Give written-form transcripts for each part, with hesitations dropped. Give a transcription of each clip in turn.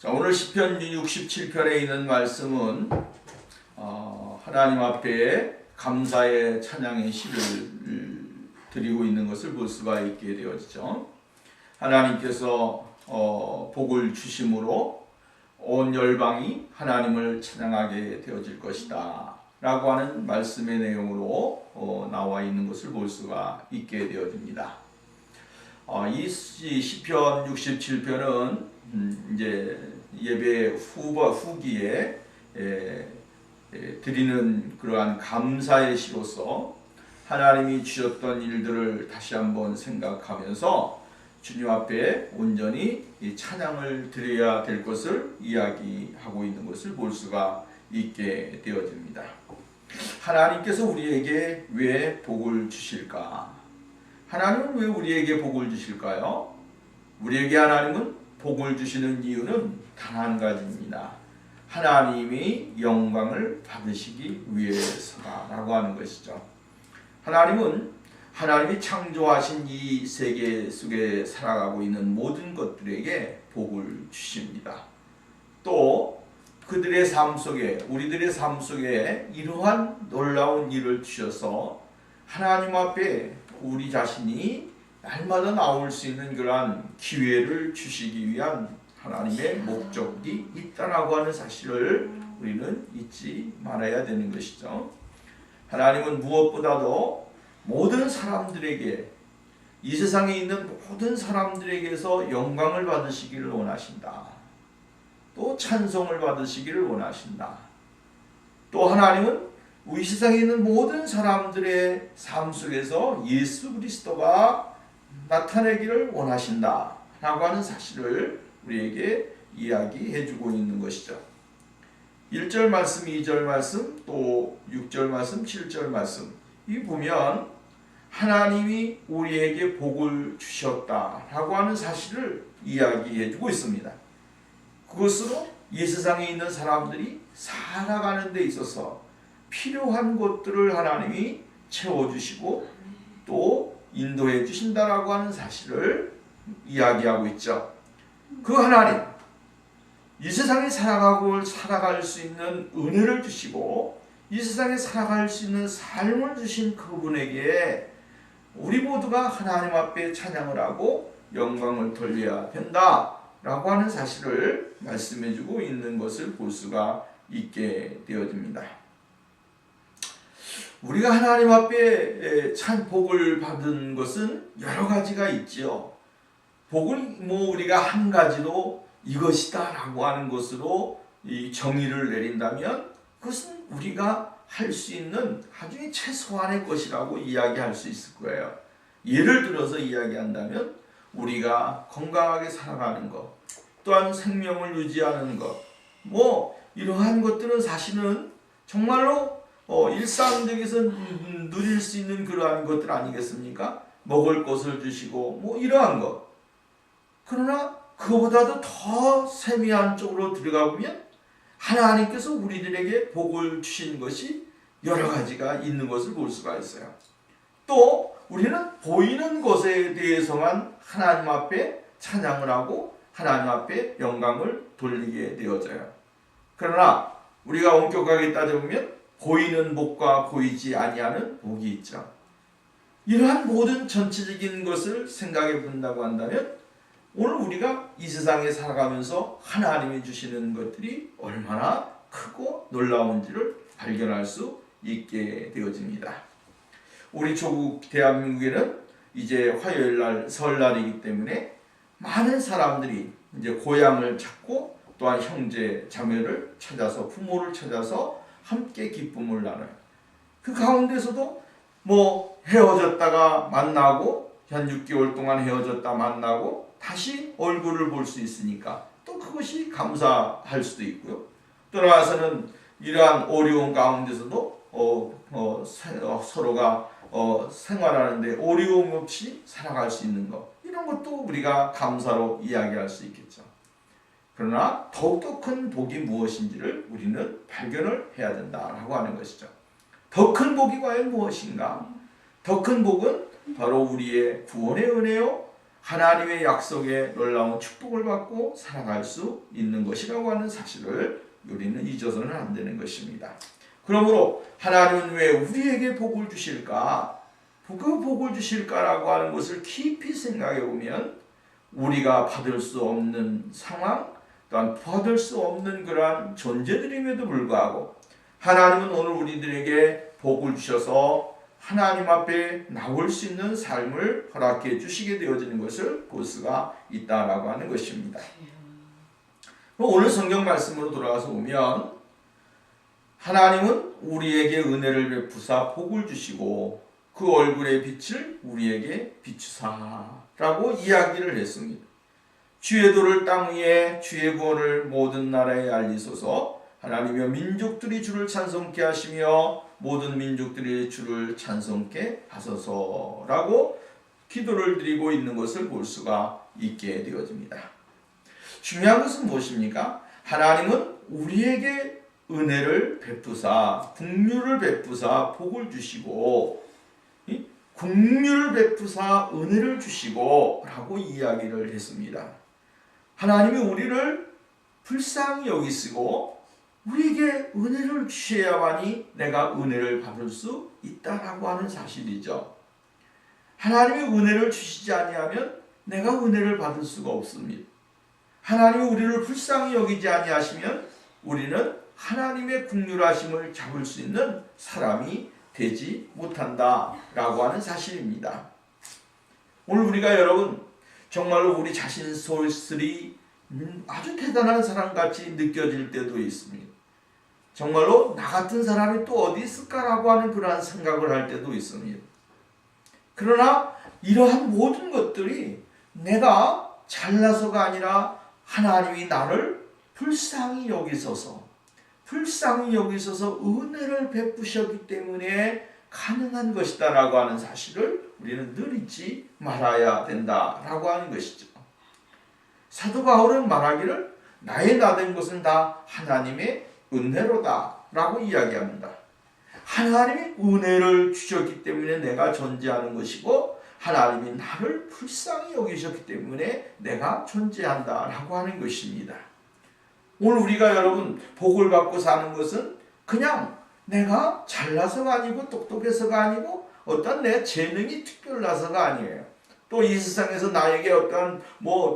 자, 오늘 시편 67편에 있는 말씀은 하나님 앞에 감사의 찬양의 시를 드리고 있는 것을 볼 수가 있게 되어지죠. 하나님께서 복을 주심으로 온 열방이 하나님을 찬양하게 되어질 것이다 라고 하는 말씀의 내용으로 나와 있는 것을 볼 수가 있게 되어집니다. 이 시편 67편은 이제 예배 후기에 드리는 그러한 감사의 시로서 하나님이 주셨던 일들을 다시 한번 생각하면서 주님 앞에 온전히 이 찬양을 드려야 될 것을 이야기하고 있는 것을 볼 수가 있게 되어집니다. 하나님께서 우리에게 왜 복을 주실까? 하나님은 왜 우리에게 복을 주실까요? 우리에게 하나님은 복을 주시는 이유는 단 한 가지입니다. 하나님이 영광을 받으시기 위해서라고 하는 것이죠. 하나님이 창조하신 이 세계 속에 살아가고 있는 모든 것들에게 복을 주십니다. 또 그들의 삶 속에, 우리들의 삶 속에 이러한 놀라운 일을 주셔서 하나님 앞에 우리 자신이 날마다 나올 수 있는 그러한 기회를 주시기 위한 하나님의 목적이 있다라고 하는 사실을 우리는 잊지 말아야 되는 것이죠. 하나님은 무엇보다도 모든 사람들에게, 이 세상에 있는 모든 사람들에게서 영광을 받으시기를 원하신다. 또 찬송을 받으시기를 원하신다. 또 하나님은 이 세상에 있는 모든 사람들의 삶 속에서 예수 그리스도가 나타내기를 원하신다 라고 하는 사실을 우리에게 이야기해 주고 있는 것이죠. 1절 말씀, 2절 말씀, 또 6절 말씀, 7절 말씀, 이 보면 하나님이 우리에게 복을 주셨다라고 하는 사실을 이야기해 주고 있습니다. 그것으로 이 세상에 있는 사람들이 살아가는 데 있어서 필요한 것들을 하나님이 채워주시고 또 인도해 주신다라고 하는 사실을 이야기하고 있죠. 그 하나님, 이 세상에 살아갈 수 있는 은혜를 주시고 이 세상에 살아갈 수 있는 삶을 주신 그분에게 우리 모두가 하나님 앞에 찬양을 하고 영광을 돌려야 된다라고 하는 사실을 말씀해주고 있는 것을 볼 수가 있게 되어집니다. 우리가 하나님 앞에 참 복을 받은 것은 여러 가지가 있지요. 복을 우리가 한 가지로 이것이다 라고 하는 것으로 이 정의를 내린다면 그것은 우리가 할 수 있는 아주 최소한의 것이라고 이야기할 수 있을 거예요. 예를 들어서 이야기한다면 우리가 건강하게 살아가는 것, 또한 생명을 유지하는 것, 이러한 것들은 사실은 정말로 일상적에서 누릴 수 있는 그러한 것들 아니겠습니까? 먹을 것을 주시고 이러한 것. 그러나 그보다도 더 세미한 쪽으로 들어가 보면 하나님께서 우리들에게 복을 주신 것이 여러 가지가 있는 것을 볼 수가 있어요. 또 우리는 보이는 것에 대해서만 하나님 앞에 찬양을 하고 하나님 앞에 영광을 돌리게 되어져요. 그러나 우리가 엄격하게 따져보면 보이는 복과 보이지 아니하는 복이 있죠. 이러한 모든 전체적인 것을 생각해 본다고 한다면 오늘 우리가 이 세상에 살아가면서 하나님이 주시는 것들이 얼마나 크고 놀라운지를 발견할 수 있게 되어집니다. 우리 조국 대한민국에는 이제 화요일날 설날이기 때문에 많은 사람들이 이제 고향을 찾고 또한 형제 자매를 찾아서 부모를 찾아서 함께 기쁨을 나눠요. 그 가운데서도 헤어졌다가 만나고 한 6개월 동안 헤어졌다 만나고 다시 얼굴을 볼 수 있으니까 또 그것이 감사할 수도 있고요. 또 나와서는 이러한 어려운 가운데서도 서로가 생활하는데 어려움 없이 살아갈 수 있는 것, 이런 것도 우리가 감사로 이야기할 수 있겠죠. 그러나 더욱더 큰 복이 무엇인지를 우리는 발견을 해야 된다라고 하는 것이죠. 더 큰 복이 과연 무엇인가? 더 큰 복은 바로 우리의 구원의 은혜요, 하나님의 약속에 놀라운 축복을 받고 살아갈 수 있는 것이라고 하는 사실을 우리는 잊어서는 안 되는 것입니다. 그러므로 하나님은 왜 우리에게 복을 주실까? 그 복을 주실까라고 하는 것을 깊이 생각해 보면 우리가 받을 수 없는 상황, 또한 받을 수 없는 그러한 존재들임에도 불구하고 하나님은 오늘 우리들에게 복을 주셔서 하나님 앞에 나올 수 있는 삶을 허락해 주시게 되어지는 것을 볼 수가 있다라고 하는 것입니다. 오늘 성경 말씀으로 돌아가서 보면 하나님은 우리에게 은혜를 베푸사 복을 주시고 그 얼굴의 빛을 우리에게 비추사라고 이야기를 했습니다. 주의 도를 땅 위에 주의 구원을 모든 나라에 알리소서. 하나님이여 민족들이 주를 찬송케 하시며 모든 민족들이 주를 찬송케 하소서라고 기도를 드리고 있는 것을 볼 수가 있게 되어집니다. 중요한 것은 무엇입니까? 하나님은 우리에게 은혜를 베푸사, 긍휼을 베푸사 복을 주시고 긍휼을 베푸사 은혜를 주시고 라고 이야기를 했습니다. 하나님이 우리를 불쌍히 여기시고 우리에게 은혜를 주셔야만이 내가 은혜를 받을 수 있다라고 하는 사실이죠. 하나님이 은혜를 주시지 아니하면 내가 은혜를 받을 수가 없습니다. 하나님이 우리를 불쌍히 여기지 아니하시면 우리는 하나님의 긍휼하심을 잡을 수 있는 사람이 되지 못한다라고 하는 사실입니다. 오늘 우리가 여러분 정말로 우리 자신 소설이 아주 대단한 사람같이 느껴질 때도 있습니다. 정말로 나 같은 사람이 또 어디 있을까라고 하는 그러한 생각을 할 때도 있습니다. 그러나 이러한 모든 것들이 내가 잘나서가 아니라 하나님이 나를 불쌍히 여기셔서 은혜를 베푸셨기 때문에 가능한 것이다라고 하는 사실을 우리는 늘 잊지 말아야 된다라고 하는 것이죠. 사도 바울은 말하기를 나의 나된 것은 다 하나님의 은혜로다 라고 이야기합니다. 하나님이 은혜를 주셨기 때문에 내가 존재하는 것이고 하나님이 나를 불쌍히 여기셨기 때문에 내가 존재한다 라고 하는 것입니다. 오늘 우리가 여러분 복을 받고 사는 것은 그냥 내가 잘나서가 아니고 똑똑해서가 아니고 어떤 내 재능이 특별나서가 아니에요. 또 이 세상에서 나에게 어떤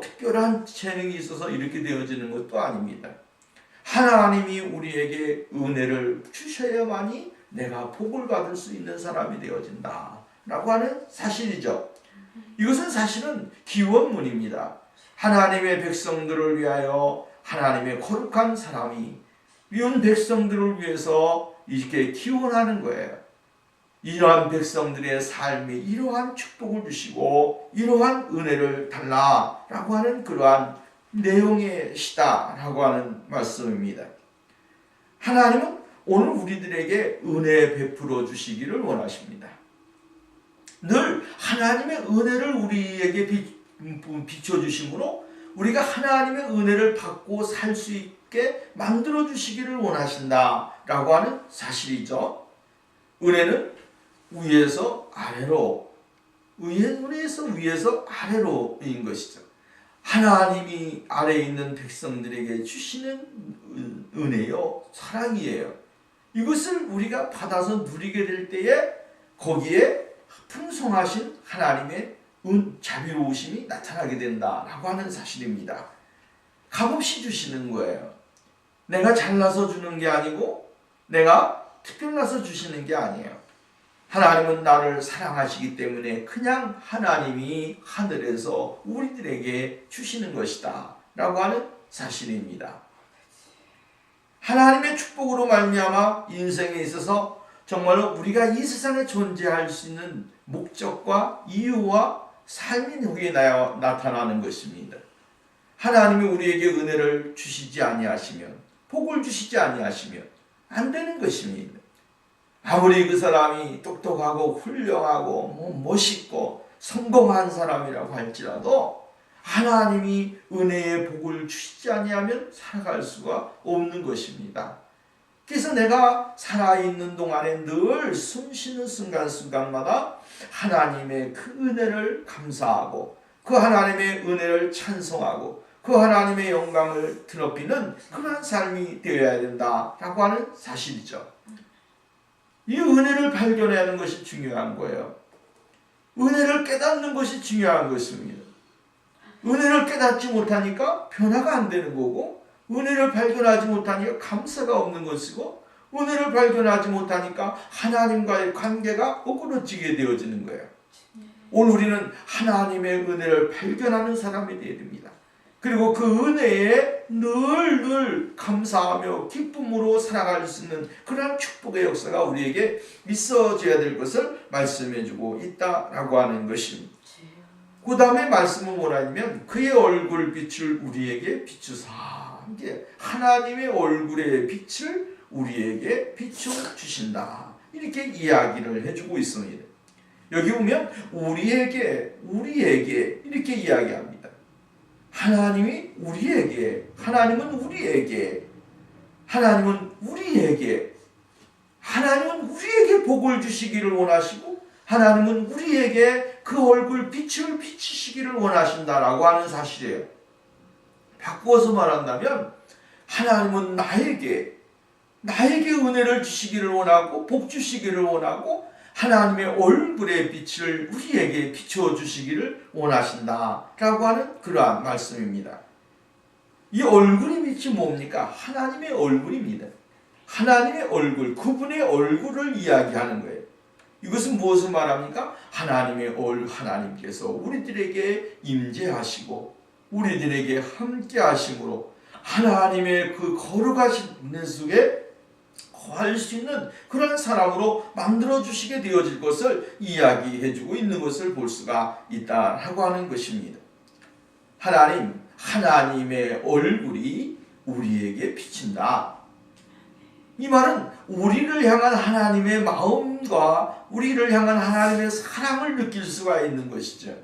특별한 재능이 있어서 이렇게 되어지는 것도 아닙니다. 하나님이 우리에게 은혜를 주셔야만이 내가 복을 받을 수 있는 사람이 되어진다 라고 하는 사실이죠. 이것은 사실은 기원문입니다. 하나님의 백성들을 위하여 하나님의 거룩한 사람이 미운 백성들을 위해서 이렇게 기원하는 거예요. 이러한 백성들의 삶에 이러한 축복을 주시고 이러한 은혜를 달라라고 하는 그러한 내용의 시다라고 하는 말씀입니다. 하나님은 오늘 우리들에게 은혜 베풀어 주시기를 원하십니다. 늘 하나님의 은혜를 우리에게 비춰주심으로 우리가 하나님의 은혜를 받고 살 수 있게 만들어 주시기를 원하신다라고 하는 사실이죠. 은혜는 위에서 아래로, 은혜에서 위에서 아래로인 것이죠. 하나님이 아래에 있는 백성들에게 주시는 은혜요, 사랑이에요. 이것을 우리가 받아서 누리게 될 때에 거기에 풍성하신 하나님의 자비로우심이 나타나게 된다라고 하는 사실입니다. 값없이 주시는 거예요. 내가 잘나서 주는 게 아니고 내가 특별나서 주시는 게 아니에요. 하나님은 나를 사랑하시기 때문에 그냥 하나님이 하늘에서 우리들에게 주시는 것이다 라고 하는 사실입니다. 하나님의 축복으로 말미암아 인생에 있어서 정말로 우리가 이 세상에 존재할 수 있는 목적과 이유와 삶이 여기에 나타나는 것입니다. 하나님이 우리에게 은혜를 주시지 아니하시면, 복을 주시지 아니하시면 안 되는 것입니다. 아무리 그 사람이 똑똑하고 훌륭하고 멋있고 성공한 사람이라고 할지라도 하나님이 은혜의 복을 주시지 아니하면 살아갈 수가 없는 것입니다. 그래서 내가 살아있는 동안에 늘 숨쉬는 순간순간마다 하나님의 그 은혜를 감사하고 그 하나님의 은혜를 찬송하고 그 하나님의 영광을 드높이는 그러한 삶이 되어야 된다라고 하는 사실이죠. 이 은혜를 발견하는 것이 중요한 거예요. 은혜를 깨닫는 것이 중요한 것입니다. 은혜를 깨닫지 못하니까 변화가 안 되는 거고, 은혜를 발견하지 못하니까 감사가 없는 것이고, 은혜를 발견하지 못하니까 하나님과의 관계가 어그러지게 되어지는 거예요. 오늘 우리는 하나님의 은혜를 발견하는 사람이 되어야 됩니다. 그리고 그 은혜에 늘 감사하며 기쁨으로 살아갈 수 있는 그러한 축복의 역사가 우리에게 있어져야 될 것을 말씀해주고 있다라고 하는 것입니다. 그 다음에 말씀은 뭐라냐면 그의 얼굴 빛을 우리에게 비추사. 이게 하나님의 얼굴의 빛을 우리에게 비춰주신다. 이렇게 이야기를 해주고 있습니다. 여기 보면 우리에게 이렇게 이야기합니다. 하나님이 우리에게, 하나님은 우리에게 복을 주시기를 원하시고, 하나님은 우리에게 그 얼굴 빛을 비추시기를 원하신다라고 하는 사실이에요. 바꾸어서 말한다면 하나님은 나에게 은혜를 주시기를 원하고 복 주시기를 원하고 하나님의 얼굴의 빛을 우리에게 비춰주시기를 원하신다라고 하는 그러한 말씀입니다. 이 얼굴의 빛이 뭡니까? 하나님의 얼굴입니다. 하나님의 얼굴, 그분의 얼굴을 이야기하는 거예요. 이것은 무엇을 말합니까? 하나님께서 우리들에게 임재하시고 우리들에게 함께 하심으로 하나님의 그 거룩하신 속에 거할 수 있는 그런 사람으로 만들어주시게 되어질 것을 이야기해주고 있는 것을 볼 수가 있다라고 하는 것입니다. 하나님의 얼굴이 우리에게 비친다. 이 말은 우리를 향한 하나님의 마음과 우리를 향한 하나님의 사랑을 느낄 수가 있는 것이죠.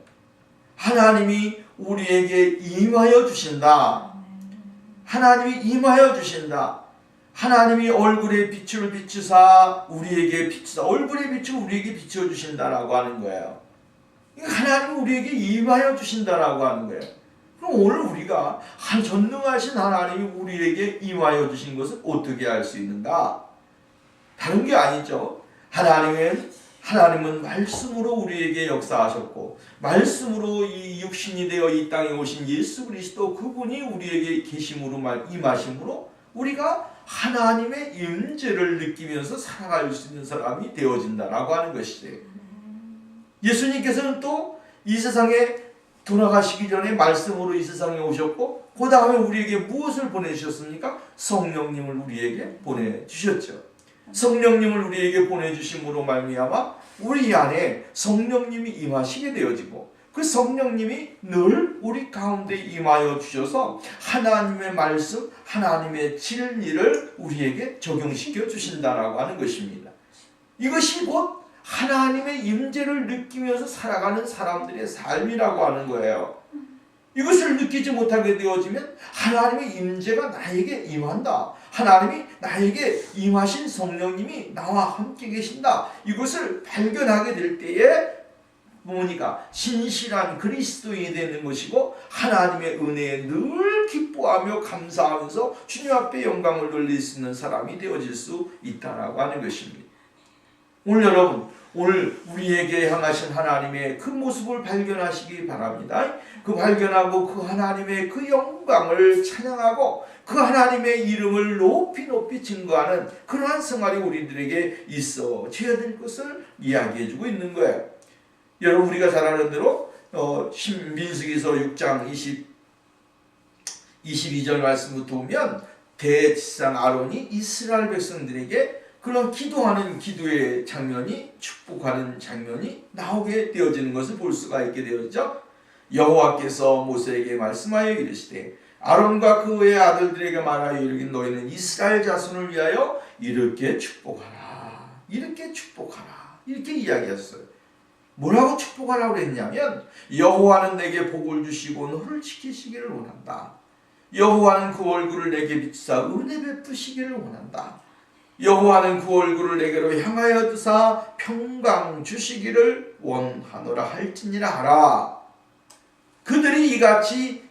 하나님이 우리에게 임하여 주신다. 하나님이 얼굴의 빛을 비추사 우리에게 얼굴의 빛을 우리에게 비춰주신다라고 하는 거예요. 하나님이 우리에게 임하여 주신다라고 하는 거예요. 그럼 오늘 우리가 전능하신 하나님이 우리에게 임하여 주신 것을 어떻게 알 수 있는가? 다른 게 아니죠. 하나님은 말씀으로 우리에게 역사하셨고, 말씀으로 이 육신이 되어 이 땅에 오신 예수 그리스도 그분이 우리에게 계심으로 임하심으로 우리가 하나님의 임재를 느끼면서 살아갈 수 있는 사람이 되어진다라고 하는 것이죠. 예수님께서는 또 이 세상에 돌아가시기 전에 말씀으로 이 세상에 오셨고, 그 다음에 우리에게 무엇을 보내주셨습니까? 성령님을 우리에게 보내주셨죠. 성령님을 우리에게 보내주심으로 말미암아 우리 안에 성령님이 임하시게 되어지고, 그 성령님이 늘 우리 가운데 임하여 주셔서 하나님의 말씀, 하나님의 진리를 우리에게 적용시켜 주신다라고 하는 것입니다. 이것이 곧 하나님의 임재를 느끼면서 살아가는 사람들의 삶이라고 하는 거예요. 이것을 느끼지 못하게 되어지면 하나님의 임재가 나에게 임한다. 하나님이 나에게 임하신 성령님이 나와 함께 계신다. 이것을 발견하게 될 때에 뭐니까 신실한 그리스도인이 되는 것이고, 하나님의 은혜에 늘 기뻐하며 감사하면서 주님 앞에 영광을 돌릴 수 있는 사람이 되어질 수 있다라고 하는 것입니다. 오늘 여러분, 오늘 우리에게 향하신 하나님의 그 모습을 발견하시기 바랍니다. 그 발견하고 그 하나님의 그 영광을 찬양하고 그 하나님의 이름을 높이 증거하는 그러한 생활이 우리들에게 있어져야 될 것을 이야기해주고 있는 거예요. 여러분, 우리가 잘 아는 대로 민수기서 6장 22절 말씀부터 보면 대지상 아론이 이스라엘 백성들에게 그런 기도하는 기도의 장면이, 축복하는 장면이 나오게 되어지는 것을 볼 수가 있게 되었죠. 여호와께서 모세에게 말씀하여 이르시되 아론과 그의 아들들에게 말하여 이르긴 너희는 이스라엘 자손을 위하여 이렇게 축복하라. 이렇게 이야기했어요. 뭐라고 축복하라고 했냐면, 여호와는 내게 복을 주시고 너를 지키시기를 원한다. 여호와는 그 얼굴을 내게 비추사 은혜 베푸시기를 원한다. 여호와는 그 얼굴을 내게로 향하여 두사 평강 주시기를 원하노라 할지니라 하라. 그들이 이같이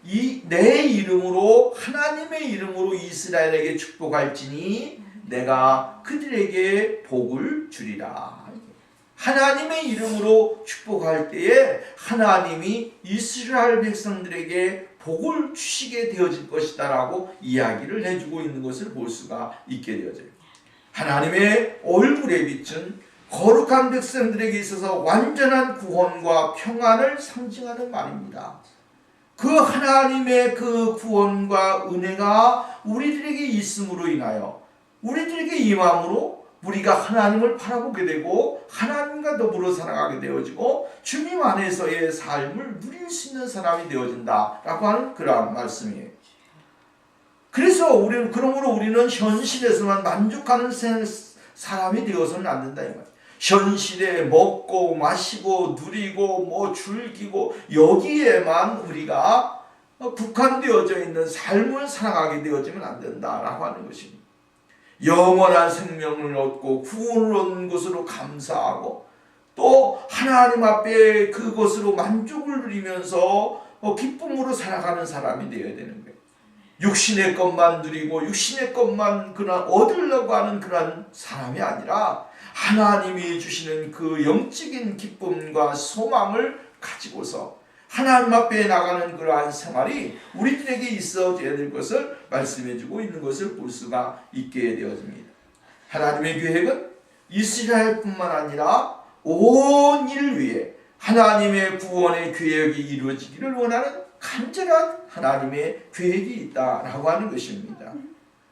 내 이름으로 하나님의 이름으로 이스라엘에게 축복할지니 내가 그들에게 복을 주리라. 하나님의 이름으로 축복할 때에 하나님이 이스라엘 백성들에게 복을 주시게 되어질 것이다 라고 이야기를 해주고 있는 것을 볼 수가 있게 되어져요. 하나님의 얼굴에 비춘 거룩한 백성들에게 있어서 완전한 구원과 평안을 상징하는 말입니다. 그 하나님의 그 구원과 은혜가 우리들에게 있음으로 인하여 우리들에게 임함으로 우리가 하나님을 바라보게 되고 하나님과 더불어 살아가게 되어지고 주님 안에서의 삶을 누릴 수 있는 사람이 되어진다라고 하는 그러한 말씀이에요. 그래서 그러므로 우리는 현실에서만 만족하는 사람이 되어서는 안 된다 이 말이에요. 현실에 먹고 마시고 누리고 즐기고 여기에만 우리가 국한되어져 있는 삶을 살아가게 되어지면 안 된다라고 하는 것입니다. 영원한 생명을 얻고 구원을 얻는 것으로 감사하고 또 하나님 앞에 그것으로 만족을 누리면서 기쁨으로 살아가는 사람이 되어야 되는 거예요. 육신의 것만 누리고 육신의 것만 얻으려고 하는 그런 사람이 아니라 하나님이 주시는 그 영적인 기쁨과 소망을 가지고서 하나님 앞에 나가는 그러한 생활이 우리들에게 있어져야 될 것을 말씀해주고 있는 것을 볼 수가 있게 되어집니다. 하나님의 계획은 이스라엘뿐만 아니라 온 일을 위해 하나님의 구원의 계획이 이루어지기를 원하는 간절한 하나님의 계획이 있다라고 하는 것입니다.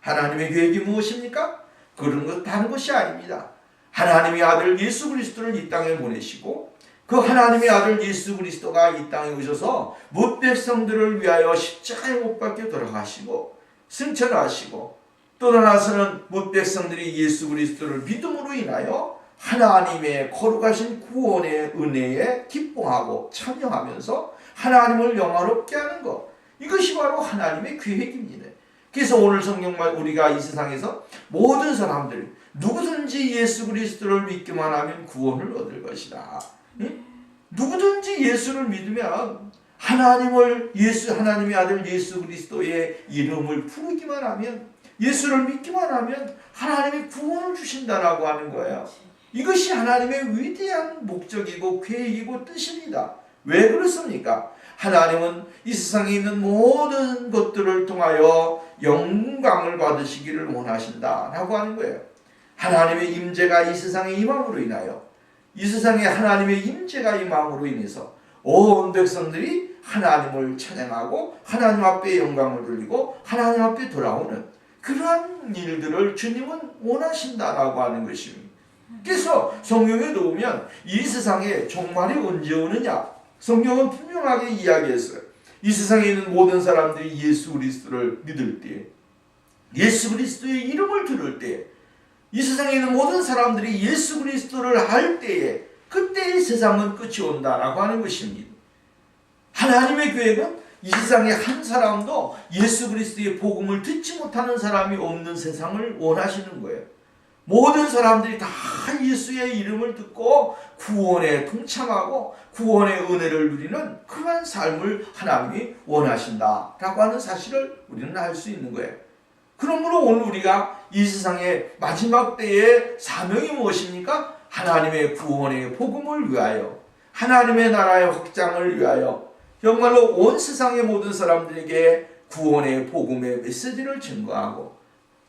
하나님의 계획이 무엇입니까? 그런 것 다른 것이 아닙니다. 하나님의 아들 예수 그리스도를 이 땅에 보내시고 그 하나님의 아들 예수 그리스도가 이 땅에 오셔서 뭇 백성들을 위하여 십자가에 못 박혀 돌아가시고 승천하시고 또 하나서는 뭇 백성들이 예수 그리스도를 믿음으로 인하여 하나님의 거룩하신 구원의 은혜에 기뻐하고 찬양하면서 하나님을 영화롭게 하는 것, 이것이 바로 하나님의 계획입니다. 그래서 오늘 성경말 우리가 이 세상에서 모든 사람들 누구든지 예수 그리스도를 믿기만 하면 구원을 얻을 것이다. 누구든지 예수를 믿으면 하나님의 아들 예수 그리스도의 이름을 부르기만 하면 예수를 믿기만 하면 하나님이 구원을 주신다라고 하는 거예요. 이것이 하나님의 위대한 목적이고 계획이고 뜻입니다. 왜 그렇습니까? 하나님은 이 세상에 있는 모든 것들을 통하여 영광을 받으시기를 원하신다라고 하는 거예요. 하나님의 임재가 이 세상에 임함으로 인하여 이 세상에 하나님의 임재가 임함으로 인해서 온 백성들이 하나님을 찬양하고 하나님 앞에 영광을 돌리고 하나님 앞에 돌아오는 그러한 일들을 주님은 원하신다라고 하는 것입니다. 그래서 성경에 보면 이 세상에 종말이 언제 오느냐? 성경은 분명하게 이야기했어요. 이 세상에 있는 모든 사람들이 예수 그리스도를 믿을 때, 예수 그리스도의 이름을 들을 때, 이 세상에 있는 모든 사람들이 예수 그리스도를 알 때에 그때의 세상은 끝이 온다라고 하는 것입니다. 하나님의 계획은 이 세상에 한 사람도 예수 그리스도의 복음을 듣지 못하는 사람이 없는 세상을 원하시는 거예요. 모든 사람들이 다 예수의 이름을 듣고 구원에 동참하고 구원의 은혜를 누리는 그러한 삶을 하나님이 원하신다라고 하는 사실을 우리는 알 수 있는 거예요. 그러므로 오늘 우리가 이 세상의 마지막 때의 사명이 무엇입니까? 하나님의 구원의 복음을 위하여 하나님의 나라의 확장을 위하여 정말로 온 세상의 모든 사람들에게 구원의 복음의 메시지를 증거하고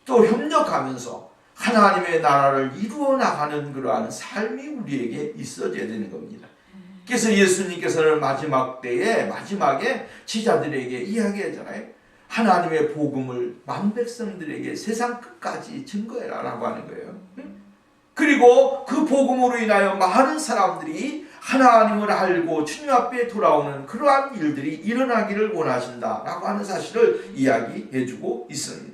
또 협력하면서 하나님의 나라를 이루어 나가는 그러한 삶이 우리에게 있어져야 되는 겁니다. 그래서 예수님께서는 마지막 때에 마지막에 제자들에게 이야기하잖아요. 하나님의 복음을 만백성들에게 세상 끝까지 증거해라 라고 하는 거예요. 그리고 그 복음으로 인하여 많은 사람들이 하나님을 알고 주님 앞에 돌아오는 그러한 일들이 일어나기를 원하신다라고 하는 사실을 이야기해주고 있습니다.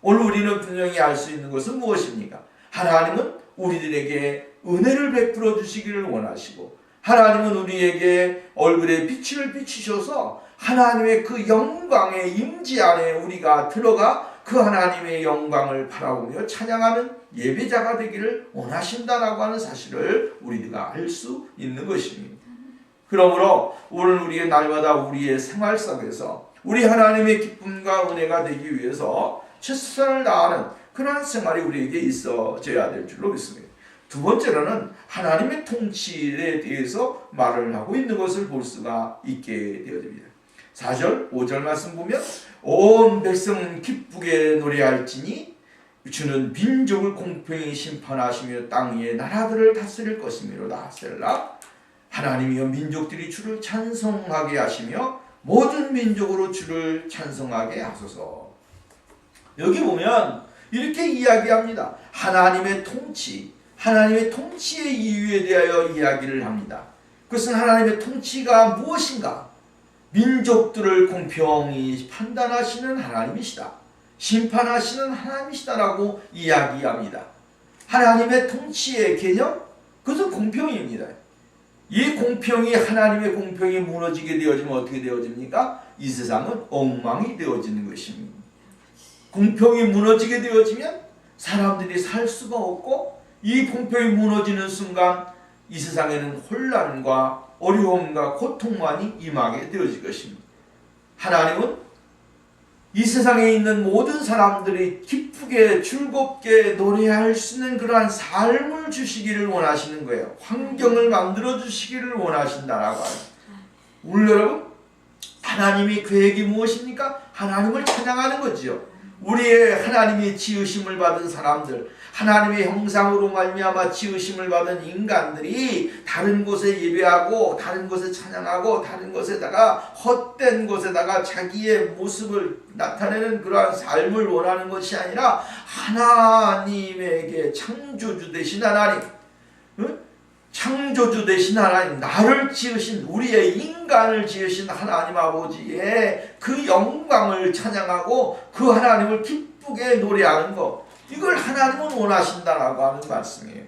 오늘 우리는 분명히 알 수 있는 것은 무엇입니까? 하나님은 우리들에게 은혜를 베풀어 주시기를 원하시고 하나님은 우리에게 얼굴에 빛을 비추셔서 하나님의 그 영광의 임재 안에 우리가 들어가 그 하나님의 영광을 바라보며 찬양하는 예배자가 되기를 원하신다라고 하는 사실을 우리가 알 수 있는 것입니다. 그러므로 오늘 우리의 날마다 우리의 생활 속에서 우리 하나님의 기쁨과 은혜가 되기 위해서 최선을 다하는 그러한 생활이 우리에게 있어져야 될 줄로 믿습니다. 두 번째로는 하나님의 통치에 대해서 말을 하고 있는 것을 볼 수가 있게 되어집니다. 4절, 5절 말씀 보면 온 백성은 기쁘게 노래할지니 주는 민족을 공평히 심판하시며 땅 위의 나라들을 다스릴 것이미로다. 셀라. 하나님이여 민족들이 주를 찬송하게 하시며 모든 민족으로 주를 찬송하게 하소서. 여기 보면 이렇게 이야기합니다. 하나님의 통치, 하나님의 통치의 이유에 대하여 이야기를 합니다. 그것은 하나님의 통치가 무엇인가? 민족들을 공평히 판단하시는 하나님이시다. 심판하시는 하나님이시다라고 이야기합니다. 하나님의 통치의 개념? 그것은 공평입니다. 이 공평이 하나님의 공평이 무너지게 되어지면 어떻게 되어집니까? 이 세상은 엉망이 되어지는 것입니다. 공평이 무너지게 되어지면 사람들이 살 수가 없고 이 공평이 무너지는 순간 이 세상에는 혼란과 어려움과 고통만이 임하게 되어질 것입니다. 하나님은 이 세상에 있는 모든 사람들이 기쁘게 즐겁게 노래할 수 있는 그러한 삶을 주시기를 원하시는 거예요. 환경을 만들어 주시기를 원하신다라고 합니다. 우리 여러분, 하나님의 계획이 무엇입니까? 하나님을 찬양하는 거지요. 우리의 하나님이 지으심을 받은 사람들, 하나님의 형상으로 말미암아 지으심을 받은 인간들이 다른 곳에 예배하고 다른 곳에 찬양하고 다른 곳에다가 헛된 곳에다가 자기의 모습을 나타내는 그러한 삶을 원하는 것이 아니라 하나님에게 창조주 되신 하나님, 창조주 되신 하나님, 나를 지으신 우리의 인간을 지으신 하나님 아버지의 그 영광을 찬양하고 그 하나님을 기쁘게 노래하는 것, 이걸 하나님은 원하신다라고 하는 말씀이에요.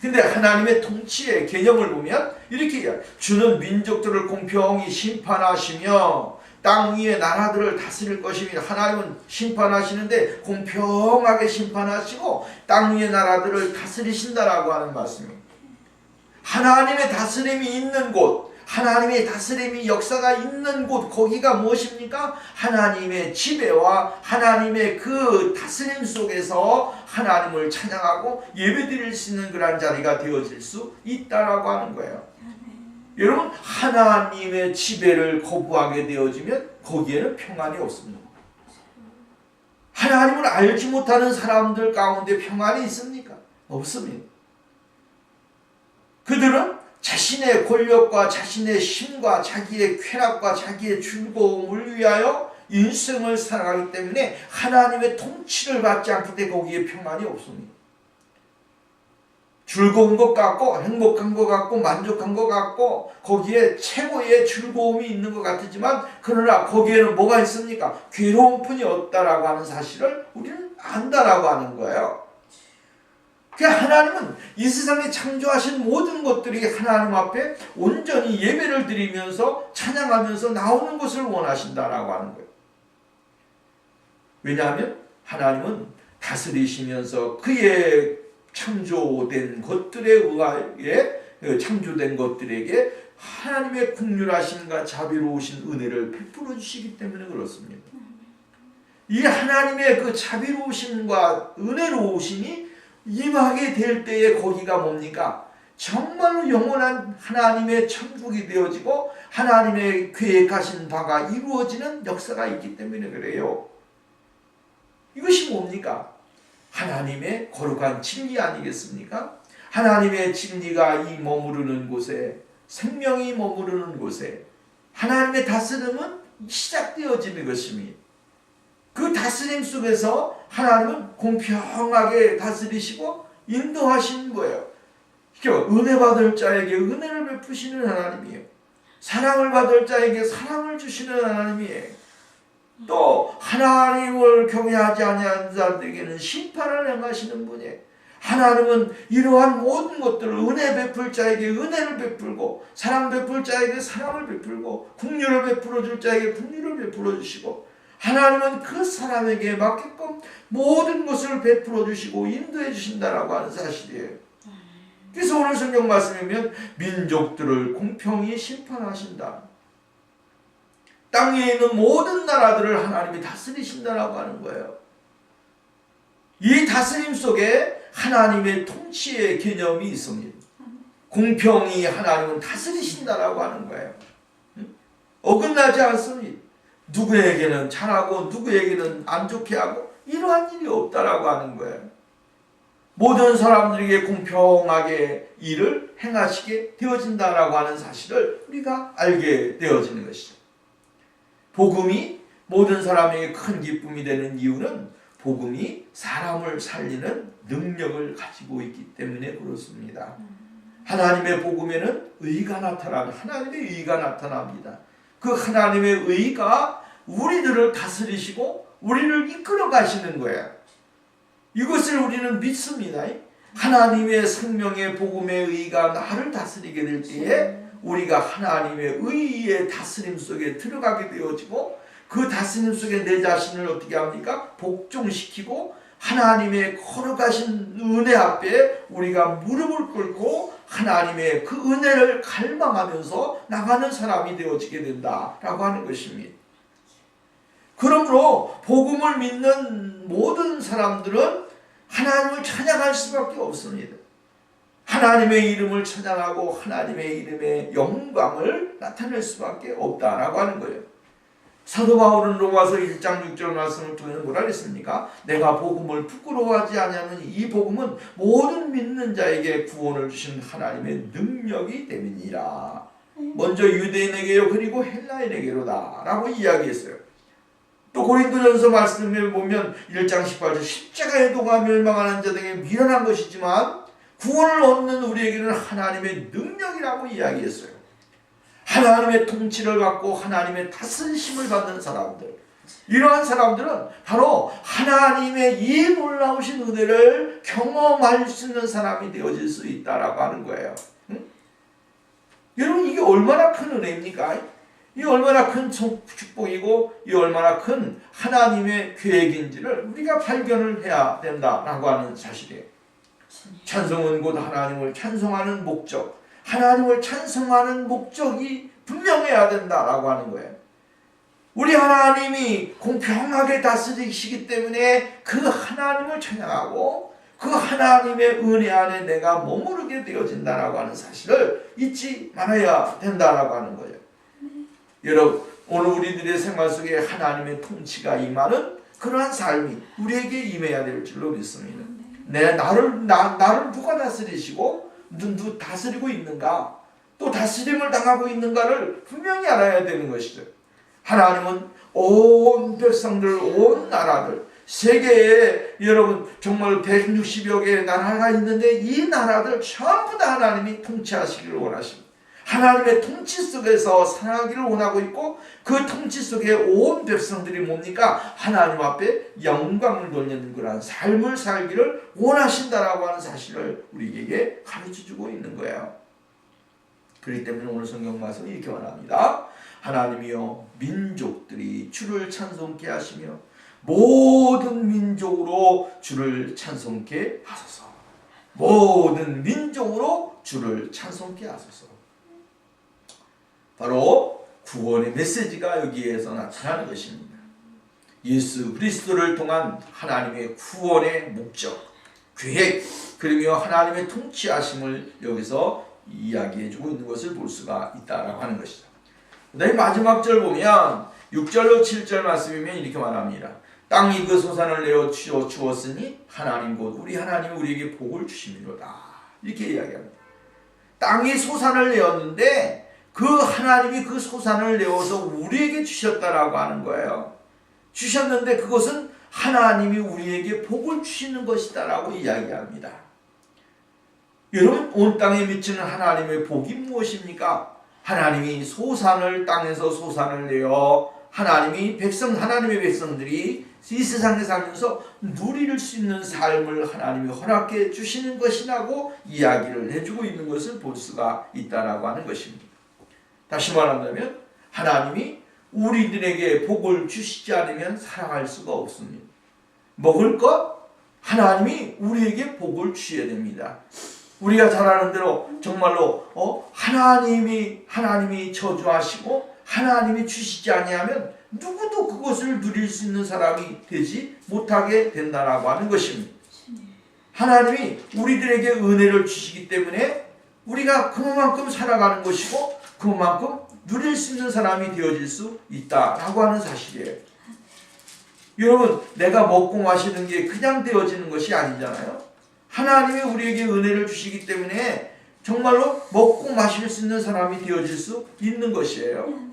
근데 하나님의 통치의 개념을 보면 이렇게 얘기해요. 주는 민족들을 공평히 심판하시며 땅 위의 나라들을 다스릴 것입니다. 하나님은 심판하시는데 공평하게 심판하시고 땅 위의 나라들을 다스리신다라고 하는 말씀이에요. 하나님의 다스림이 있는 곳, 하나님의 다스림이 역사가 있는 곳, 거기가 무엇입니까? 하나님의 지배와 하나님의 그 다스림 속에서 하나님을 찬양하고 예배드릴 수 있는 그런 자리가 되어질 수 있다라고 하는 거예요. 여러분, 하나님의 지배를 거부하게 되어지면 거기에는 평안이 없습니다. 하나님을 알지 못하는 사람들 가운데 평안이 있습니까? 없습니다. 그들은 자신의 권력과 자신의 힘과 자기의 쾌락과 자기의 즐거움을 위하여 인생을 살아가기 때문에 하나님의 통치를 받지 않기 때문에 거기에 평안이 없습니다. 즐거운 것 같고 행복한 것 같고 만족한 것 같고 거기에 최고의 즐거움이 있는 것 같지만 그러나 거기에는 뭐가 있습니까? 괴로운 뿐이 없다라고 하는 사실을 우리는 안다라고 하는 거예요. 하나님은 이 세상에 창조하신 모든 것들이 하나님 앞에 온전히 예배를 드리면서 찬양하면서 나오는 것을 원하신다라고 하는 거예요. 왜냐하면 하나님은 다스리시면서 그의 창조된 것들에 의하여 창조된 것들에게 하나님의 긍휼하심과 자비로우신 은혜를 베풀어 주시기 때문에 그렇습니다. 이 하나님의 그 자비로우심과 은혜로우심이 임하게 될 때에 거기가 뭡니까? 정말로 영원한 하나님의 천국이 되어지고 하나님의 계획하신 바가 이루어지는 역사가 있기 때문에 그래요. 이것이 뭡니까? 하나님의 거룩한 진리 아니겠습니까? 하나님의 진리가 이 머무르는 곳에, 생명이 머무르는 곳에 하나님의 다스림은 시작되어지는 것입니다. 그 다스림 속에서 하나님은 공평하게 다스리시고 인도하시는 거예요. 은혜 받을 자에게 은혜를 베푸시는 하나님이에요. 사랑을 받을 자에게 사랑을 주시는 하나님이에요. 또 하나님을 경외하지 아니하는 자들에게는 심판을 행하시는 분이에요. 하나님은 이러한 모든 것들을 은혜 베풀 자에게 은혜를 베풀고 사랑 베풀 자에게 사랑을 베풀고 긍휼을 베풀어 줄 자에게 긍휼을 베풀어 주시고 하나님은 그 사람에게 맞게끔 모든 것을 베풀어 주시고 인도해 주신다라고 하는 사실이에요. 그래서 오늘 성경 말씀이면 민족들을 공평히 심판하신다. 땅에 있는 모든 나라들을 하나님이 다스리신다라고 하는 거예요. 이 다스림 속에 하나님의 통치의 개념이 있습니다. 공평히 하나님은 다스리신다라고 하는 거예요. 어긋나지 않습니다. 누구에게는 잘하고 누구에게는 안 좋게 하고 이러한 일이 없다라고 하는 거예요. 모든 사람들에게 공평하게 일을 행하시게 되어진다라고 하는 사실을 우리가 알게 되어지는 것이죠. 복음이 모든 사람에게 큰 기쁨이 되는 이유는 복음이 사람을 살리는 능력을 가지고 있기 때문에 그렇습니다. 하나님의 복음에는 의가 나타나는 하나님의 의가 나타납니다. 그 하나님의 의가 우리들을 다스리시고 우리를 이끌어 가시는 거예요. 이것을 우리는 믿습니다. 하나님의 생명의 복음의 의가 나를 다스리게 될 때에 우리가 하나님의 의의 다스림 속에 들어가게 되어지고 그 다스림 속에 내 자신을 어떻게 합니까? 복종시키고 하나님의 걸어가신 은혜 앞에 우리가 무릎을 꿇고 하나님의 그 은혜를 갈망하면서 나가는 사람이 되어지게 된다라고 하는 것입니다. 그러므로 복음을 믿는 모든 사람들은 하나님을 찬양할 수밖에 없습니다. 하나님의 이름을 찬양하고 하나님의 이름의 영광을 나타낼 수밖에 없다라고 하는 거예요. 사도 바울은 로마서 1장 6절 말씀을 통해 뭐라 그랬습니까? 내가 복음을 부끄러워하지 아니하느니 이 복음은 모든 믿는 자에게 구원을 주신 하나님의 능력이 됨이니라. 먼저 유대인에게요 그리고 헬라인에게로다 라고 이야기했어요. 또 고린도전서 말씀을 보면 1장 18절 십자가의 도가 멸망하는 자들에게 미련한 것이지만 구원을 얻는 우리에게는 하나님의 능력이라고 이야기했어요. 하나님의 통치를 받고 하나님의 다스리심을 받는 사람들, 이러한 사람들은 바로 하나님의 이 놀라우신 은혜를 경험할 수 있는 사람이 되어질 수 있다라고 하는 거예요. 응? 여러분 이게 얼마나 큰 은혜입니까? 이 얼마나 큰 축복이고 이 얼마나 큰 하나님의 계획인지를 우리가 발견을 해야 된다라고 하는 사실이에요. 찬송은 곧 하나님을 찬송하는 목적, 하나님을 찬송하는 목적이 분명해야 된다라고 하는 거예요. 우리 하나님이 공평하게 다스리시기 때문에 그 하나님을 찬양하고 그 하나님의 은혜 안에 내가 머무르게 되어진다라고 하는 사실을 잊지 말아야 된다라고 하는 거예요. 여러분 오늘 우리들의 생활 속에 하나님의 통치가 임하는 그러한 삶이 우리에게 임해야 될 줄로 믿습니다. 나를 누가 다스리시고 누구 다스리고 있는가, 또 다스림을 당하고 있는가를 분명히 알아야 되는 것이죠. 하나님은 온 백성들, 온 나라들, 세계에 여러분 정말 160여 개의 나라가 있는데 이 나라들 전부 다 하나님이 통치하시기를 원하십니다. 하나님의 통치 속에서 살아가기를 원하고 있고 그 통치 속에 온 백성들이 뭡니까? 하나님 앞에 영광을 돌리는 그런 삶을 살기를 원하신다라고 하는 사실을 우리에게 가르쳐주고 있는 거예요. 그렇기 때문에 오늘 성경 말씀이 이렇게 말합니다. 하나님이여 민족들이 주를 찬송케 하시며 모든 민족으로 주를 찬송케 하소서. 모든 민족으로 주를 찬송케 하소서. 바로 구원의 메시지가 여기에서 나타나는 것입니다. 예수 그리스도를 통한 하나님의 구원의 목적, 계획, 그리고 하나님의 통치하심을 여기서 이야기해주고 있는 것을 볼 수가 있다라고 하는 것이죠. 그다음에 마지막 절 보면 6절로 7절 말씀이면 이렇게 말합니다. 땅이 그 소산을 내어 주었으니 하나님 곧 우리 하나님이 우리에게 복을 주심이로다. 이렇게 이야기합니다. 땅이 소산을 내었는데 그 하나님이 그 소산을 내어서 우리에게 주셨다라고 하는 거예요. 주셨는데 그것은 하나님이 우리에게 복을 주시는 것이다라고 이야기합니다. 여러분 온 땅에 미치는 하나님의 복이 무엇입니까? 하나님이 소산을 땅에서 소산을 내어 하나님의 백성들이 이 세상에 살면서 누릴 수 있는 삶을 하나님이 허락해 주시는 것이라고 이야기를 해주고 있는 것을 볼 수가 있다라고 하는 것입니다. 다시 말한다면 하나님이 우리들에게 복을 주시지 않으면 살아갈 수가 없습니다. 먹을 것 하나님이 우리에게 복을 주셔야 됩니다. 우리가 잘 아는 대로 정말로 하나님이 저주하시고 하나님이 주시지 아니하면 누구도 그것을 누릴 수 있는 사람이 되지 못하게 된다라고 하는 것입니다. 하나님이 우리들에게 은혜를 주시기 때문에 우리가 그만큼 살아가는 것이고 그만큼 누릴 수 있는 사람이 되어질 수 있다라고 하는 사실이에요. 여러분, 내가 먹고 마시는 게 그냥 되어지는 것이 아니잖아요. 하나님이 우리에게 은혜를 주시기 때문에 정말로 먹고 마실 수 있는 사람이 되어질 수 있는 것이에요.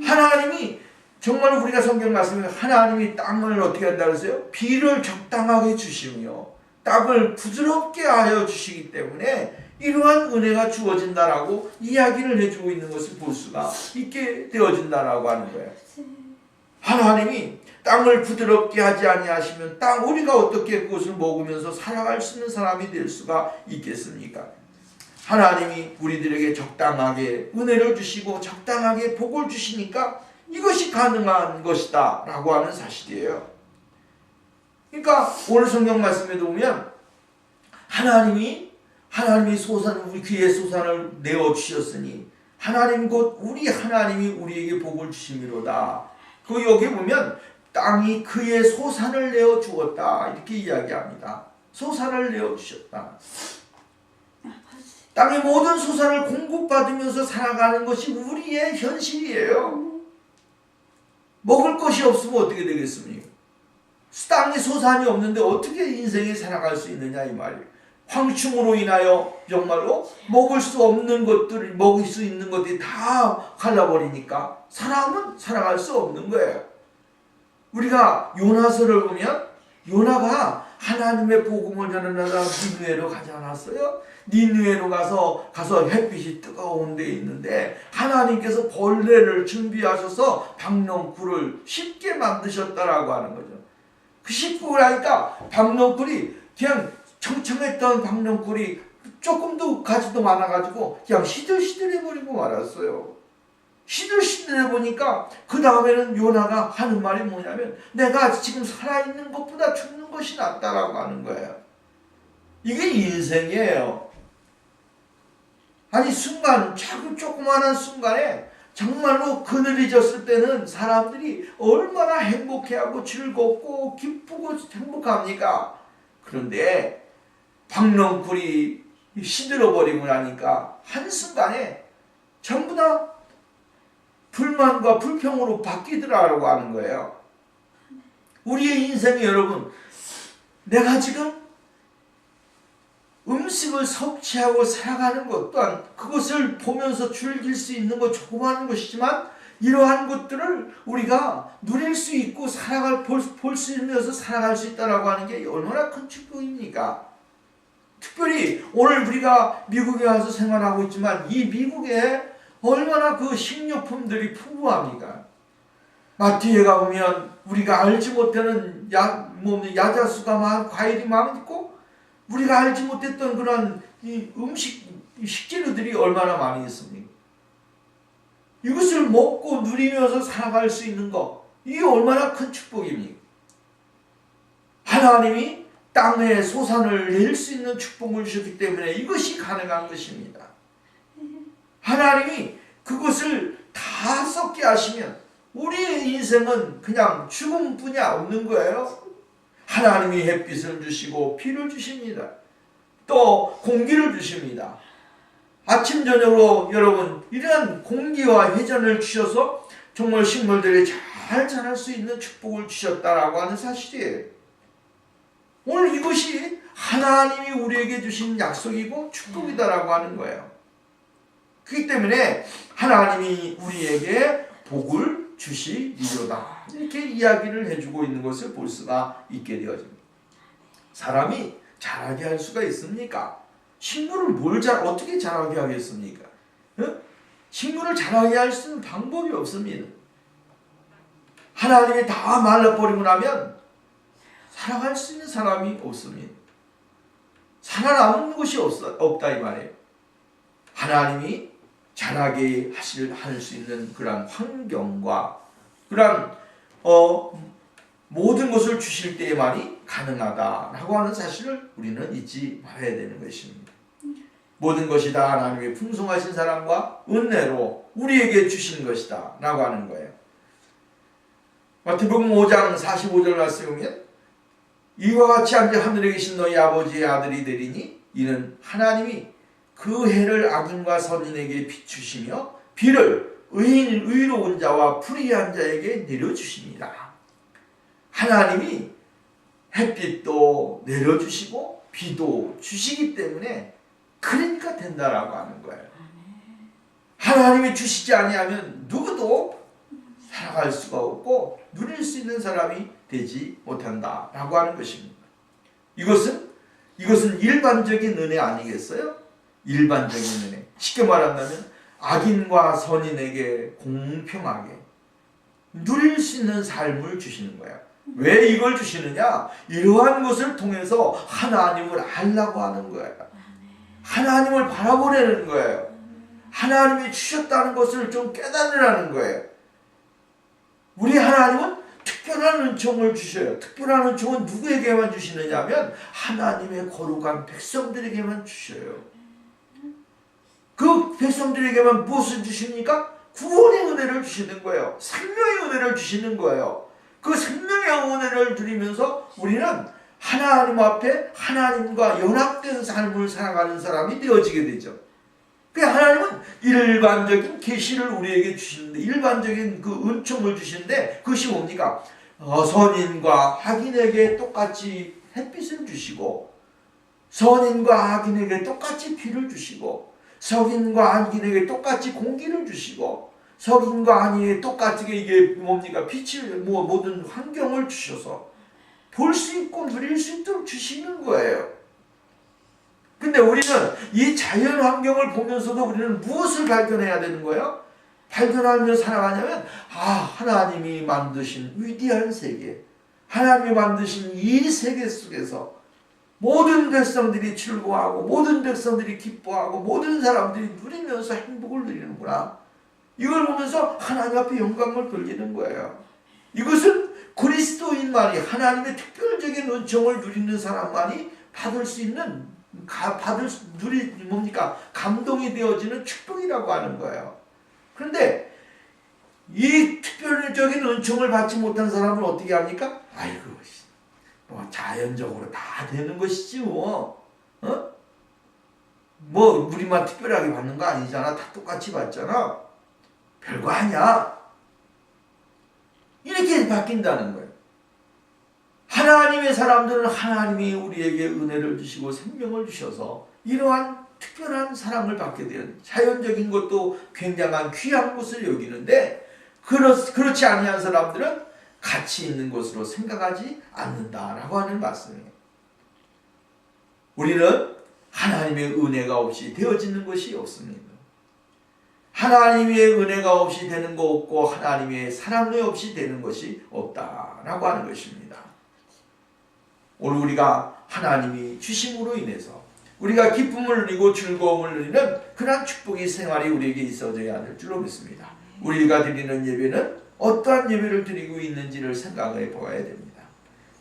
하나님이 정말 우리가 성경 말씀에 하나님이 땅을 어떻게 한다 그랬어요? 비를 적당하게 주시며 땅을 부드럽게 하여 주시기 때문에 이러한 은혜가 주어진다라고 이야기를 해주고 있는 것을 볼 수가 있게 되어진다라고 하는 거예요. 하나님이 땅을 부드럽게 하지 아니하시면 우리가 어떻게 그것을 먹으면서 살아갈 수 있는 사람이 될 수가 있겠습니까? 하나님이 우리들에게 적당하게 은혜를 주시고 적당하게 복을 주시니까 이것이 가능한 것이다 라고 하는 사실이에요. 그러니까 오늘 성경 말씀에도 보면 하나님이 우리 귀에 소산을 내어주셨으니 하나님 곧 우리 하나님이 우리에게 복을 주심이로다. 그 여기 보면 땅이 그의 소산을 내어 주었다 이렇게 이야기합니다. 소산을 내어 주셨다. 땅의 모든 소산을 공급받으면서 살아가는 것이 우리의 현실이에요. 먹을 것이 없으면 어떻게 되겠습니까? 땅에 소산이 없는데 어떻게 인생에 살아갈 수 있느냐 이 말이에요. 황충으로 인하여 정말로 먹을 수 있는 것들이 다 갈라버리니까 사람은 살아갈 수 없는 거예요. 우리가 요나서를 보면 요나가 하나님의 복음을 전하느라 니느웨로 가지 않았어요? 니느웨로 가서 햇빛이 뜨거운 데 있는데 하나님께서 벌레를 준비하셔서 박넝쿨을 쉽게 만드셨다라고 하는 거죠. 그 쉽고 하니까 박넝쿨이 그냥 청청했던 박넝쿨이 조금도 가지도 많아가지고 그냥 시들시들해버리고 말았어요. 시들시들해보니까 그 다음에는 요나가 하는 말이 뭐냐면 내가 지금 살아있는 것보다 죽는 것이 낫다라고 하는 거예요. 이게 인생이에요. 아니 순간 조그마한 순간에 정말로 그늘이 졌을 때는 사람들이 얼마나 행복해하고 즐겁고 기쁘고 행복합니까? 그런데 박넝쿨이 시들어버리고 나니까 한순간에 전부 다 불만과 불평으로 바뀌더라고 하는 거예요. 우리의 인생이 여러분, 내가 지금 음식을 섭취하고 살아가는 것 또한 그것을 보면서 즐길 수 있는 것 조그마한 것이지만 이러한 것들을 우리가 누릴 수 있고 볼 수 있면서 살아갈 수 있다라고 하는 게 얼마나 큰 축복입니까? 특별히 오늘 우리가 미국에 와서 생활하고 있지만 이 미국에 얼마나 그 식료품들이 풍부합니까? 마트에 가보면 우리가 알지 못하는 야자수가 많고 과일이 많고 우리가 알지 못했던 그런 식재료들이 얼마나 많이 있습니까? 이것을 먹고 누리면서 살아갈 수 있는 것, 이게 얼마나 큰 축복입니까? 하나님이 땅에 소산을 낼 수 있는 축복을 주셨기 때문에 이것이 가능한 것입니다. 하나님이 그것을 다 썩게 하시면 우리의 인생은 그냥 죽음뿐이 없는 거예요. 하나님이 햇빛을 주시고 비를 주십니다. 또 공기를 주십니다. 아침 저녁으로 여러분 이런 공기와 회전을 주셔서 정말 식물들이 잘 자랄 수 있는 축복을 주셨다라고 하는 사실이에요. 오늘 이것이 하나님이 우리에게 주신 약속이고 축복이다라고 하는 거예요. 그렇기 때문에 하나님이 우리에게 복을 주시리로다 이렇게 이야기를 해주고 있는 것을 볼 수가 있게 되어집니다. 사람이 자라게 할 수가 있습니까? 식물을 어떻게 자라게 하겠습니까? 식물을 자라게 할 수 있는 방법이 없습니다. 하나님이 다 말라버리고 나면 살아갈 수 있는 사람이 없습니다. 살아남는 것이 없다 이 말이에요. 하나님이 자라게 할 수 있는 그런 환경과 그런 모든 것을 주실 때에만이 가능하다라고 하는 사실을 우리는 잊지 말아야 되는 것입니다. 모든 것이 다 하나님의 풍성하신 사랑과 은혜로 우리에게 주신 것이다 라고 하는 거예요. 마태복음 5장 45절 말씀에 보면 이와 같이 앉아 하늘에 계신 너희 아버지의 아들이 되리니 이는 하나님이 그 해를 악인과 선인에게 비추시며 비를 의로운 자와 불의한 자에게 내려주십니다. 하나님이 햇빛도 내려주시고 비도 주시기 때문에 그러니까 된다라고 하는 거예요. 하나님이 주시지 아니하면 누구도 살아갈 수가 없고 누릴 수 있는 사람이 되지 못한다라고 하는 것입니다. 이것은 일반적인 은혜 아니겠어요? 일반적인 은혜. 쉽게 말한다면 악인과 선인에게 공평하게 누릴 수 있는 삶을 주시는 거예요. 왜 이걸 주시느냐? 이러한 것을 통해서 하나님을 알라고 하는 거예요. 하나님을 바라보려는 거예요. 하나님이 주셨다는 것을 좀 깨달으라는 거예요. 우리 하나님은 특별한 은총을 주셔요. 특별한 은총은 누구에게만 주시느냐 하면 하나님의 거룩한 백성들에게만 주셔요. 그 백성들에게만 무엇을 주십니까? 구원의 은혜를 주시는 거예요. 생명의 은혜를 주시는 거예요. 그 생명의 은혜를 드리면서 우리는 하나님 앞에 하나님과 연합된 삶을 살아가는 사람이 되어지게 되죠. 그 하나님은 일반적인 계시를 우리에게 주시는데, 일반적인 그 은총을 주시는데, 그것이 뭡니까? 선인과 악인에게 똑같이 햇빛을 주시고, 선인과 악인에게 똑같이 비를 주시고, 선인과 악인에게 똑같이 공기를 주시고, 선인과 악인에게 똑같이 이게 뭡니까? 빛을, 모든 환경을 주셔서 볼 수 있고 누릴 수 있도록 주시는 거예요. 근데 우리는 이 자연 환경을 보면서도 우리는 무엇을 발견해야 되는 거예요? 발견하며 살아가냐면, 하나님이 만드신 위대한 세계, 하나님이 만드신 이 세계 속에서 모든 백성들이 즐거워하고 모든 백성들이 기뻐하고 모든 사람들이 누리면서 행복을 누리는구나. 이걸 보면서 하나님 앞에 영광을 돌리는 거예요. 이것은 그리스도인만이, 하나님의 특별적인 은총을 누리는 사람만이 받을 수 있는, 감동이 되어지는 축복이라고 하는 거예요. 그런데 이 특별적인 은총을 받지 못한 사람은 어떻게 합니까? 아이고, 자연적으로 다 되는 것이지 우리만 특별하게 받는 거 아니잖아. 다 똑같이 받잖아. 별거 아니야. 이렇게 바뀐다는 거예요. 하나님의 사람들은 하나님이 우리에게 은혜를 주시고 생명을 주셔서 이러한 특별한 사랑을 받게 되는, 자연적인 것도 굉장한 귀한 것을 여기는데, 그렇지 아니한 사람들은 가치 있는 것으로 생각하지 않는다라고 하는 말씀이에요. 우리는 하나님의 은혜가 없이 되어지는 것이 없습니다. 하나님의 은혜가 없이 되는 거 없고 하나님의 사랑이 없이 되는 것이 없다라고 하는 것입니다. 오늘 우리가 하나님이 주심으로 인해서 우리가 기쁨을 누리고 즐거움을 누리는 그러한 축복의 생활이 우리에게 있어져야 할 줄로 믿습니다. 우리가 드리는 예배는 어떠한 예배를 드리고 있는지를 생각해 보아야 됩니다.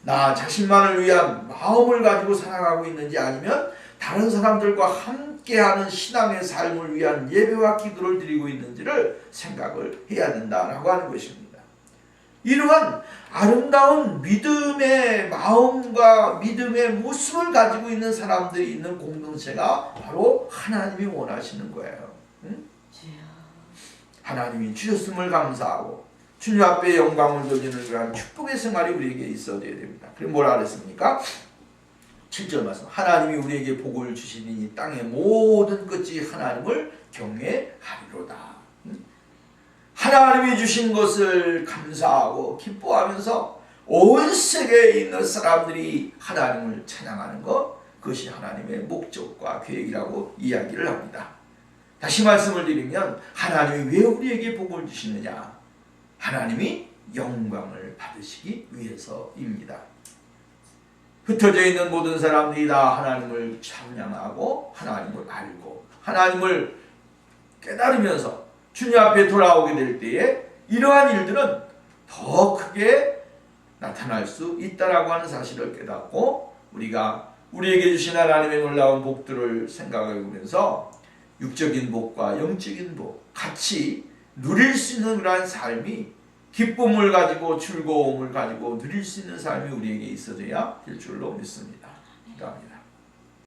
나 자신만을 위한 마음을 가지고 살아가고 있는지, 아니면 다른 사람들과 함께하는 신앙의 삶을 위한 예배와 기도를 드리고 있는지를 생각을 해야 된다라고 하는 것입니다. 이러한 아름다운 믿음의 마음과 믿음의 모습을 가지고 있는 사람들이 있는 공동체가 바로 하나님이 원하시는 거예요. 응? 하나님이 주셨음을 감사하고 주님 앞에 영광을 돌리는 그런 축복의 생활이 우리에게 있어야 됩니다. 그럼 뭐라 그랬습니까? 7절 말씀. 하나님이 우리에게 복을 주시니 땅의 모든 끝이 하나님을 경외하리로다. 하나님이 주신 것을 감사하고 기뻐하면서 온 세계에 있는 사람들이 하나님을 찬양하는 것, 그것이 하나님의 목적과 계획이라고 이야기를 합니다. 다시 말씀을 드리면, 하나님이 왜 우리에게 복을 주시느냐? 하나님이 영광을 받으시기 위해서입니다. 흩어져 있는 모든 사람들이 다 하나님을 찬양하고 하나님을 알고 하나님을 깨달으면서 주님 앞에 돌아오게 될 때에 이러한 일들은 더 크게 나타날 수 있다라고 하는 사실을 깨닫고 우리가 우리에게 주신 하나님의 놀라운 복들을 생각해 보면서 육적인 복과 영적인 복 같이 누릴 수 있는 그러한 삶이 기쁨을 가지고 즐거움을 가지고 누릴 수 있는 삶이 우리에게 있어져야 될 줄로 믿습니다. 감사합니다.